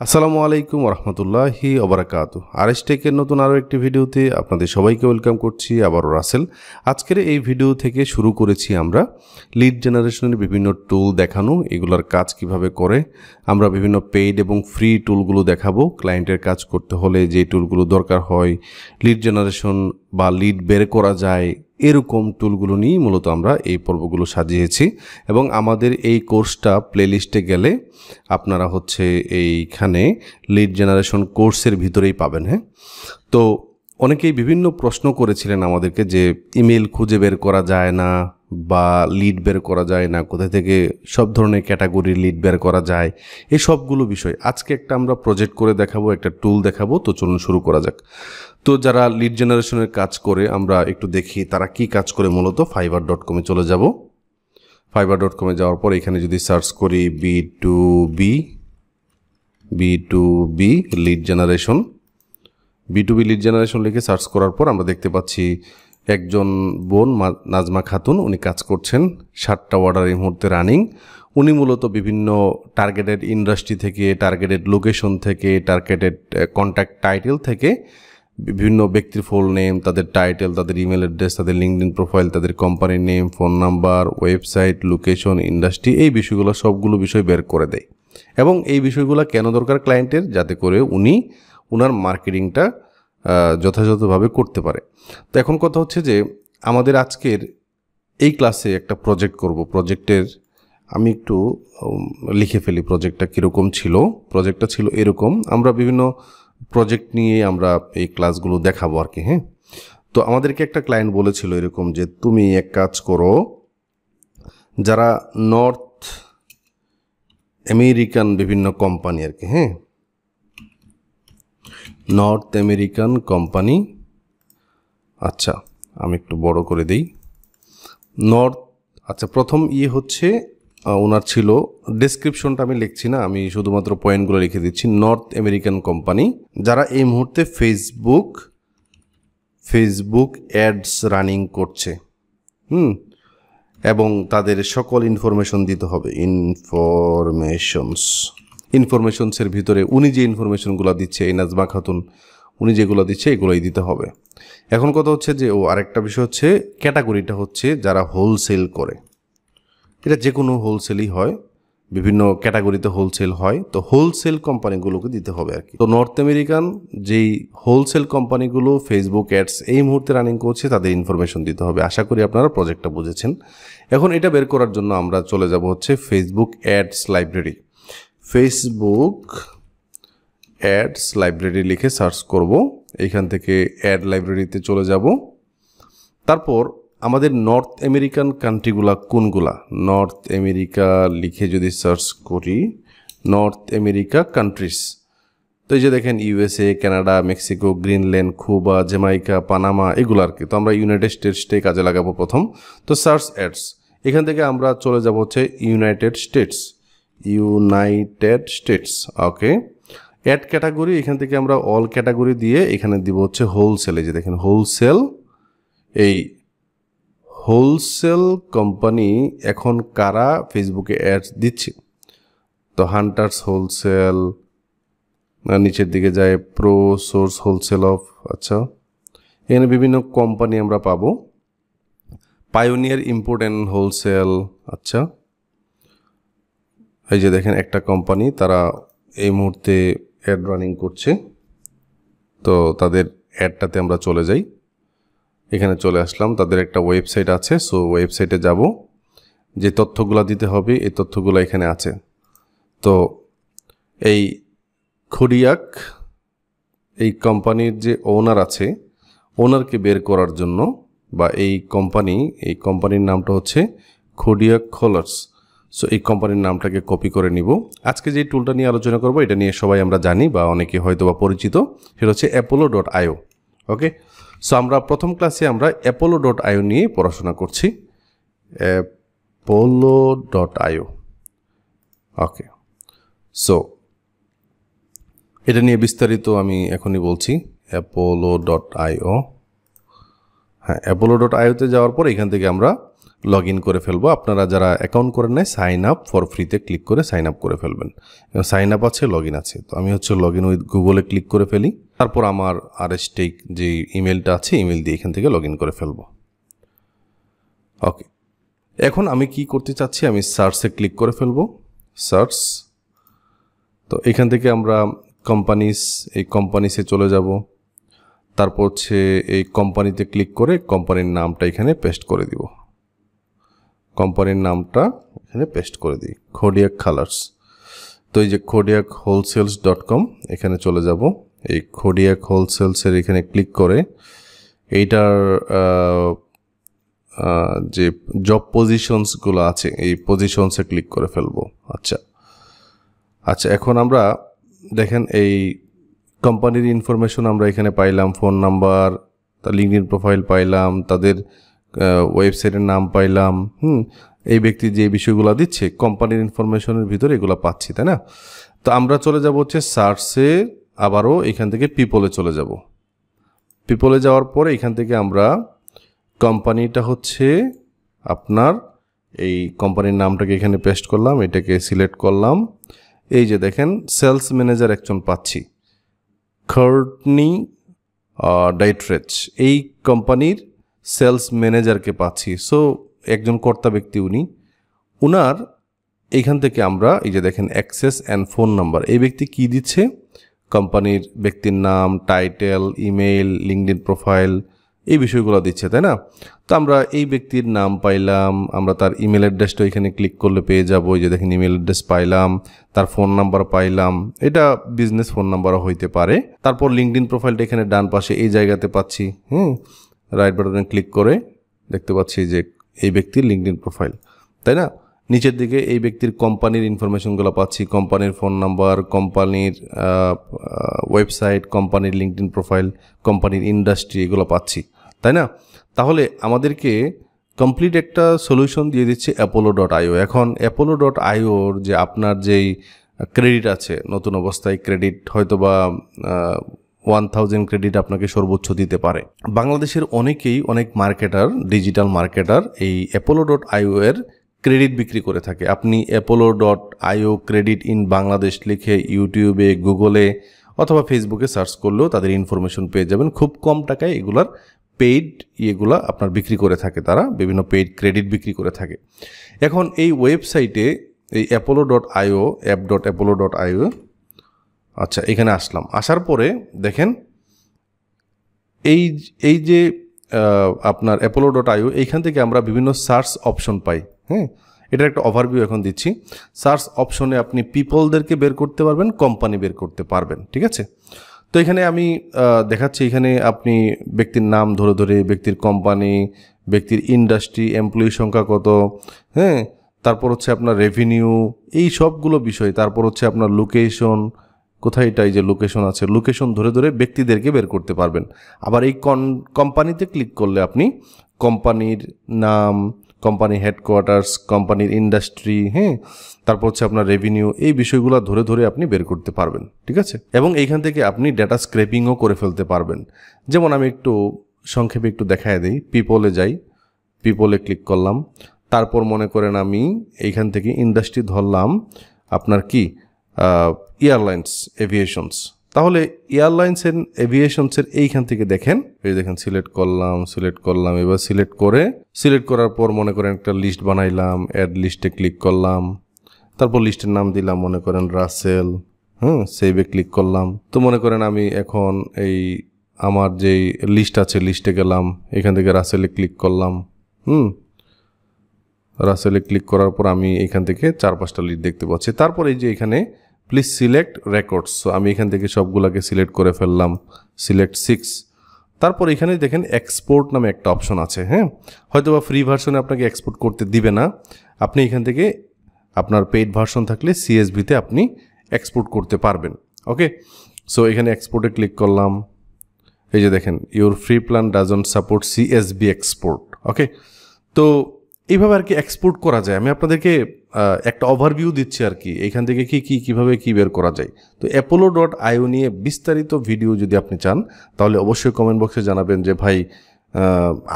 আসসালামু আলাইকুম রহমতুল্লাহি ওবারাকাতু। আরএসটেকের নতুন আরও একটি ভিডিওতে আপনাদের সবাইকে ওয়েলকাম করছি। আবারও রাসেল। আজকের এই ভিডিও থেকে শুরু করেছি আমরা লিড জেনারেশনের বিভিন্ন টুল দেখানো, এগুলোর কাজ কিভাবে করে। আমরা বিভিন্ন পেইড এবং ফ্রি টুলগুলো দেখাবো। ক্লায়েন্টের কাজ করতে হলে যে টুলগুলো দরকার হয়, লিড জেনারেশন বা লিড বের করা যায়, এরকম টুলগুলো নিয়েই মূলত আমরা এই পর্বগুলো সাজিয়েছি। এবং আমাদের এই কোর্সটা প্লেলিস্টে গেলে আপনারা এইখানে লিড জেনারেশন কোর্সের ভিতরেই পাবেন। হ্যাঁ, তো অনেকেই বিভিন্ন প্রশ্ন করেছিলেন আমাদেরকে যে ইমেল খুঁজে বের করা যায় না বা লিড বের করা যায় না, কোথা থেকে সব ধরনের ক্যাটাগরির লিড বের করা যায়, এই সবগুলো বিষয় আজকে একটা আমরা প্রজেক্ট করে দেখাবো, একটা টুল দেখাবো। তো চলুন শুরু করা যাক। তো যারা লিড জেনারেশনের কাজ করে আমরা একটু দেখি তারা কি কাজ করে। মূলত fiverr.com-এ চলে যাব। fiverr.com-এ যাওয়ার পর এখানে যদি সার্চ করি B2B lead generation, B2B lead generation লিখে সার্চ করার পর আমরা দেখতে পাচ্ছি একজন বোন নাজমা খাতুন, উনি কাজ করছেন 7টা অর্ডার এই মুহূর্তে রানিং। উনি মূলত বিভিন্ন টার্গেটেড ইন্ডাস্ট্রি থেকে, টার্গেটেড লোকেশন থেকে, টার্গেটেড কন্ট্যাক্ট টাইটেল থেকে বিভিন্ন ব্যক্তির ফুল নেম, তাদের টাইটেল, তাদের ইমেল অ্যাড্রেস, তাদের লিঙ্কডইন প্রোফাইল, তাদের কোম্পানির name, phone number, website, location, industry, এই বিষয়গুলো সবগুলো বিষয় বের করে দেয়। এবং এই বিষয়গুলো কেন দরকার ক্লায়েন্টের, যাতে করে উনি ওনার মার্কেটিংটা যথাযথভাবে করতে পারে। তো এখন কথা হচ্ছে যে আমাদের আজকের এই ক্লাসে একটা প্রজেক্ট করব। প্রজেক্টের আমি একটু লিখে ফেলি প্রজেক্টটা কীরকম ছিল। প্রজেক্টটা ছিল এরকম, আমরা বিভিন্ন প্রজেক্ট নিয়ে আমরা এই ক্লাসগুলো দেখাবো আর কি। হ্যাঁ, তো আমাদেরকে একটা ক্লায়েন্ট বলেছিল এরকম যে তুমি এক কাজ করো, যারা নর্থ আমেরিকান বিভিন্ন কোম্পানি আর কি, হ্যাঁ, নর্থ আমেরিকান কোম্পানি, আচ্ছা আমি একটু বড় করে দিই। আচ্ছা প্রথম হচ্ছে ওনার ছিল, ডেসক্রিপশনটা আমি লিখছি না, আমি শুধুমাত্র পয়েন্টগুলো লিখে দিচ্ছি। নর্থ আমেরিকান কোম্পানি যারা এই মুহূর্তে ফেসবুক অ্যাডস রানিং করছে, এবং তাদের সকল ইনফরমেশন দিতে হবে। ইনফরমেশনসের ভিতরে উনি যে ইনফরমেশনগুলো দিচ্ছে, এই নাজমা খাতুন উনি যেগুলো দিচ্ছে এগুলোই দিতে হবে। এখন কথা হচ্ছে যে আরেকটা বিষয় হচ্ছে ক্যাটাগরিটা হচ্ছে যারা হোলসেল করে, এটা যে কোনো হোলসেলই হয়, বিভিন্ন ক্যাটাগরিতে হোলসেল হয়, তো হোলসেল কোম্পানিগুলোকে দিতে হবে আর কি। তো নর্থ আমেরিকান যেই হোলসেল কোম্পানিগুলো ফেসবুক অ্যাডস এই মুহূর্তে রানিং করছে তাদের ইনফরমেশন দিতে হবে। আশা করি আপনারা প্রজেক্টটা বুঝেছেন। এখন এটা বের করার জন্য আমরা চলে যাব Facebook ads library. Facebook ads library লিখে সার্চ করব। এইখান থেকে অ্যাড লাইব্রেরিতে চলে যাব। তারপর আমাদের নর্থ আমেরিকান কান্ট্রিগুলা কোনগুলা, নর্থ আমেরিকা লিখে যদি সার্চ করি, নর্থ আমেরিকা কান্ট্রিজ, তো এই যে দেখেন USA, Canada, Mexico, Greenland, Quba, Jamaica, Panama, এগুলো আর কি। তো আমরা ইউনাইটেড স্টেটসটাই কাজে লাগাবো প্রথম। তো সার্চ অ্যাডস, এখান থেকে আমরা চলে যাব ইউনাইটেড স্টেটস। ওকে, অ্যাড ক্যাটাগরি, এখান থেকে আমরা অল ক্যাটাগরি দিয়ে এখানে দিব হোলসেল। এই যে দেখেন হোলসেল, এই হোলসেল কোম্পানি এখন কারা ফেসবুকে অ্যাডস দিচ্ছে। তো হান্টার্স হোলসেল, নিচের দিকে যায় প্রো সোর্স হোলসেল অফ, আচ্ছা এখানে বিভিন্ন কোম্পানি আমরা পাবো। পায়োনিয়ার ইম্পোর্ট অ্যান্ড হোলসেল, আচ্ছা এই যে দেখেন একটা কোম্পানি, তারা এই মুহূর্তে অ্যাড রানিং করছে। তো তাদের অ্যাডটাতে আমরা চলে যাই, এখানে চলে আসলাম। তাদের একটা ওয়েবসাইট আছে, সো ওয়েবসাইটে যাব। যে তথ্যগুলো দিতে হবে এই তথ্যগুলো এখানে আছে। তো এই খোডিয়াক এই কোম্পানির যে ওনার আছে, ওনারকে বের করার জন্য, বা এই কোম্পানির নামটা হচ্ছে খোডিয়াক খোলার্স। সো এই কোম্পানির নামটাকে কপি করে নিব। আজকে যে টুলটা নিয়ে আলোচনা করব এটা নিয়ে সবাই আমরা জানি বা অনেকে হয়তো বা পরিচিত, সেটা হচ্ছে apollo.io। ওকে, সো আমরা প্রথম ক্লাসে আমরা apollo.io নিয়ে পড়াশোনা করছি। apollo.io, ওকে, সো এটা নিয়ে বিস্তারিত আমি এখনই বলছি। apollo.io, হ্যাঁ apollo.io তে যাওয়ার পর এখান থেকে আমরা লগ ইন করে ফেলবো। আপনারা যারা অ্যাকাউন্ট করেন নাই সাইন আপ ফর ফ্রিতে ক্লিক করে সাইন আপ করে ফেলবেন। সাইন আপ আছে, লগ ইন আছে। তো আমি হচ্ছে লগ ইন উইথ গুগলে ক্লিক করে ফেলি। তারপর আমার আরএসটেক যে ইমেলটা আছে ইমেল দিয়ে এখান থেকে লগ ইন করে ফেলবো। ওকে, এখন আমি কি করতে চাচ্ছি, আমি সার্চে ক্লিক করে ফেলবো। সার্চ, তো এখান থেকে আমরা এই কোম্পানিসে চলে যাব। তারপর হচ্ছে এই কোম্পানিতে ক্লিক করে কোম্পানির নামটা এখানে পেস্ট করে দিব। কোম্পানির নামটা এখানে পেস্ট করে দিই, খোডিয়াক কালার্স। তো এই যে খোডিয়াক হোলসেলস.com এখানে চলে যাব। এই খোডিয়াক হোলসেলসের এখানে ক্লিক করে এইটার যে জব পজিশনসগুলো আছে এই পজিশনসে ক্লিক করে ফেলবো। আচ্ছা, এখন আমরা দেখেন এই কোম্পানির ইনফরমেশন আমরা এখানে পাইলাম, ফোন নাম্বার, তার লিঙ্কডইন প্রোফাইল পাইলাম, তাদের ওয়েবসাইটের নাম পাইলাম। এই ব্যক্তি যে বিষয়গুলো দিচ্ছে কোম্পানির ইনফরমেশনের ভিতরে এগুলো পাচ্ছি, তাই না? তো আমরা চলে যাব হচ্ছে সার্চে, আবারও এখান থেকে পিপলে চলে যাব। পিপলে যাওয়ার পরে এখান থেকে আমরা কোম্পানিটা হচ্ছে আপনার এই কোম্পানির নামটাকে এখানে পেস্ট করলাম, এটাকে সিলেক্ট করলাম। এই যে দেখেন সেলস ম্যানেজার একজন পাচ্ছি, কর্টনি ডাইট্রেচ, এই কোম্পানির সেলস ম্যানেজারকে পাচ্ছি। সো একজন কর্তা ব্যক্তি উনার এইখান থেকে আমরা এই যে দেখেন অ্যাক্সেস অ্যান্ড ফোন নাম্বার, এই ব্যক্তি কি দিচ্ছে, কোম্পানির ব্যক্তির নাম, টাইটেল, ইমেল, লিঙ্কডইন প্রোফাইল, এই বিষয়গুলো দিচ্ছে, তাই না? তো আমরা এই ব্যক্তির নাম পাইলাম, আমরা তার ইমেল অ্যাড্রেসটা এখানে ক্লিক করলে পেয়ে যাবো। এই যে দেখেন ইমেল অ্যাড্রেস পাইলাম, তার ফোন নাম্বার পাইলাম, এটা বিজনেস ফোন নাম্বারও হইতে পারে। তারপর লিঙ্কডইন প্রোফাইলটা এখানে ডান পাশে এই জায়গাতে পাচ্ছি। রাইট বাটনে ক্লিক করে দেখতে পাচ্ছি যে এই ব্যক্তির লিঙ্কডইন প্রোফাইল, তাই না? নিচের দিকে এই ব্যক্তির কোম্পানির ইনফরমেশনগুলো পাচ্ছি, কোম্পানির ফোন নাম্বার, কোম্পানির ওয়েবসাইট, কোম্পানির লিঙ্কডইন প্রোফাইল, কোম্পানির ইন্ডাস্ট্রি, এগুলো পাচ্ছি, তাই না? তাহলে আমাদেরকে কমপ্লিট একটা সলিউশন দিয়ে দিচ্ছে apollo.io। এখন apollo.ioর যে আপনার যেই ক্রেডিট আছে, নতুন অবস্থায় ক্রেডিট হয়তো বা 1000 ক্রেডিট আপনাকে সর্বোচ্চ দিতে পারে। বাংলাদেশের অনেক মার্কেটার, ডিজিটাল মার্কেটার এই apollo.io এর ক্রেডিট বিক্রি করে থাকে। আপনি apollo.io ক্রেডিট ইন বাংলাদেশ লিখে ইউটিউবে, গুগলে অথবা ফেসবুকে সার্চ করলেও তাদের ইনফরমেশন পেয়ে যাবেন। খুব কম টাকায় এগুলার পেইড ইয়েগুলা আপনার বিক্রি করে থাকে, তারা বিভিন্ন পেইড ক্রেডিট বিক্রি করে থাকে। এখন এই ওয়েবসাইটে এই apollo.io app.apollo.io, আচ্ছা এখানে আসলাম। আসার পরে দেখেন এই যে আপনার apollo.io, এইখান থেকে আমরা বিভিন্ন সার্চ অপশন পাই। এটার একটা ওভারভিউ এখন দিচ্ছি। সার্চ অপশনে আপনি পিপলদেরকে বের করতে পারবেন, কোম্পানি বের করতে পারবেন, ঠিক আছে? তো এখানে আমি দেখাচ্ছি, এখানে আপনি ব্যক্তির নাম ধরে ধরে, ব্যক্তির কোম্পানি, ব্যক্তির ইন্ডাস্ট্রি, এমপ্লয়ি সংখ্যা কত, তারপর হচ্ছে আপনার রেভিনিউ, এই সবগুলো বিষয়। তারপর হচ্ছে আপনার লোকেশন, কোথায় এটা, এই যে লোকেশন আছে, লোকেশন ধরে ধরে ব্যক্তিদেরকে বের করতে পারবেন। আবার এই কোম্পানিতে ক্লিক করলে আপনি কোম্পানির নাম, কোম্পানি হেডকোয়ার্টার্স, কোম্পানির ইন্ডাস্ট্রি, তারপর হচ্ছে আপনার রেভিনিউ, এই বিষয়গুলো ধরে ধরে আপনি বের করতে পারবেন, ঠিক আছে? এবং এইখান থেকে আপনি ডেটা স্ক্রেপিংও করে ফেলতে পারবেন। যেমন আমি একটু সংক্ষেপে একটু দেখায় দিই। পিপলে যাই, পিপলে ক্লিক করলাম। তারপর মনে করেন আমি এইখান থেকে ইন্ডাস্ট্রি ধরলাম আপনার কি এয়ারলাইন্স, এভিয়েশনস। তাহলে এয়ারলাইন্স এন্ড এভিয়েশনসের এইখান থেকে দেখেন, এই দেখেন সিলেক্ট করলাম। এবার সিলেক্ট করার পর মনে করেন একটা লিস্ট বানাইলাম, অ্যাড লিস্টে ক্লিক করলাম। তারপর লিস্টের নাম দিলাম মনে করেন রাসেল, সেভে ক্লিক করলাম। তো মনে করেন আমি এখন এই আমার যেই লিস্ট আছে লিস্টে গেলাম, এখান থেকে রাসেলে ক্লিক করলাম। রাসেলে ক্লিক করার পর আমি এখান থেকে 4-5টা লিস্ট দেখতে পাচ্ছি। তারপর এই যে এখানে প্লিজ সিলেক্ট রেকর্ডস, সো আমি এখান থেকে সবগুলোকে সিলেক্ট করে ফেললাম, সিলেক্ট 6। তারপর এখানে দেখেন এক্সপোর্ট নামে একটা অপশন আছে। হয়তো বা ফ্রি ভার্সনে আপনাকে এক্সপোর্ট করতে দিবে না, আপনি এখান থেকে আপনার পেইড ভার্সন থাকলে সিএসভিতে আপনি এক্সপোর্ট করতে পারবেন। ওকে, সো এখানে এক্সপোর্টে ক্লিক করলাম। এই যে দেখেন your free plan doesn't support CSV export. Okay, তো এইভাবে আর কি এক্সপোর্ট করা যায়। আমি আপনাদেরকে একটা ওভারভিউ দিচ্ছি আর কি, এখান থেকে কিভাবে বের করা যায়। তো apollo.io নিয়ে বিস্তারিত ভিডিও যদি আপনি চান তাহলে অবশ্যই কমেন্ট বক্সে জানাবেন যে ভাই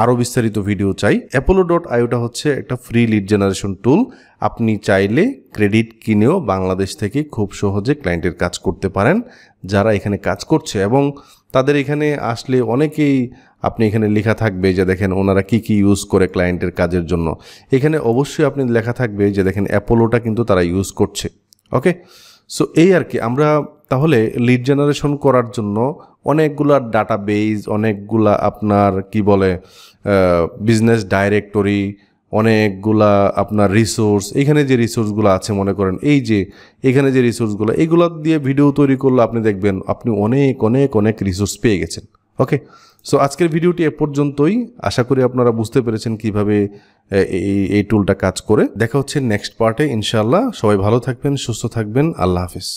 আরও বিস্তারিত ভিডিও চাই, apollo.ioটা হচ্ছে একটা ফ্রি লিড জেনারেশন টুল। আপনি চাইলে ক্রেডিট কিনেও বাংলাদেশ থেকে খুব সহজে ক্লায়েন্টের কাজ করতে পারেন যারা এখানে কাজ করছে, এবং তাদের এখানে আসলে অনেকেই আপনি এখানে লেখা থাকবে যে দেখেন ওনারা কি কি ইউজ করে ক্লায়েন্টের কাজের জন্য। এখানে অবশ্যই আপনি লেখা থাকবে যে দেখেন অ্যাপোলোটা কিন্তু তারা ইউজ করছে। ওকে, সো এই আর কি। আমরা তাহলে লিড জেনারেশন করার জন্য অনেকগুলা ডাটাবেজ, অনেকগুলা আপনার কি বলে বিজনেস ডাইরেক্টরি, অনেকগুলা আপনার রিসোর্স, এখানে যে রিসোর্সগুলো আছে মনে করেন এই যে এখানে যে রিসোর্সগুলো, এগুলো দিয়ে ভিডিও তৈরি করলে আপনি দেখবেন আপনি অনেক অনেক অনেক রিসোর্স পেয়ে গেছেন। ওকে, সো আজকের ভিডিওটি এ পর্যন্তই। আশা করি আপনারা বুঝতে পেরেছেন কিভাবে এই টুলটা কাজ করে। দেখা হচ্ছে নেক্সট পার্টে ইনশাআল্লাহ। সবাই ভালো থাকবেন, সুস্থ থাকবেন। আল্লাহ হাফিজ।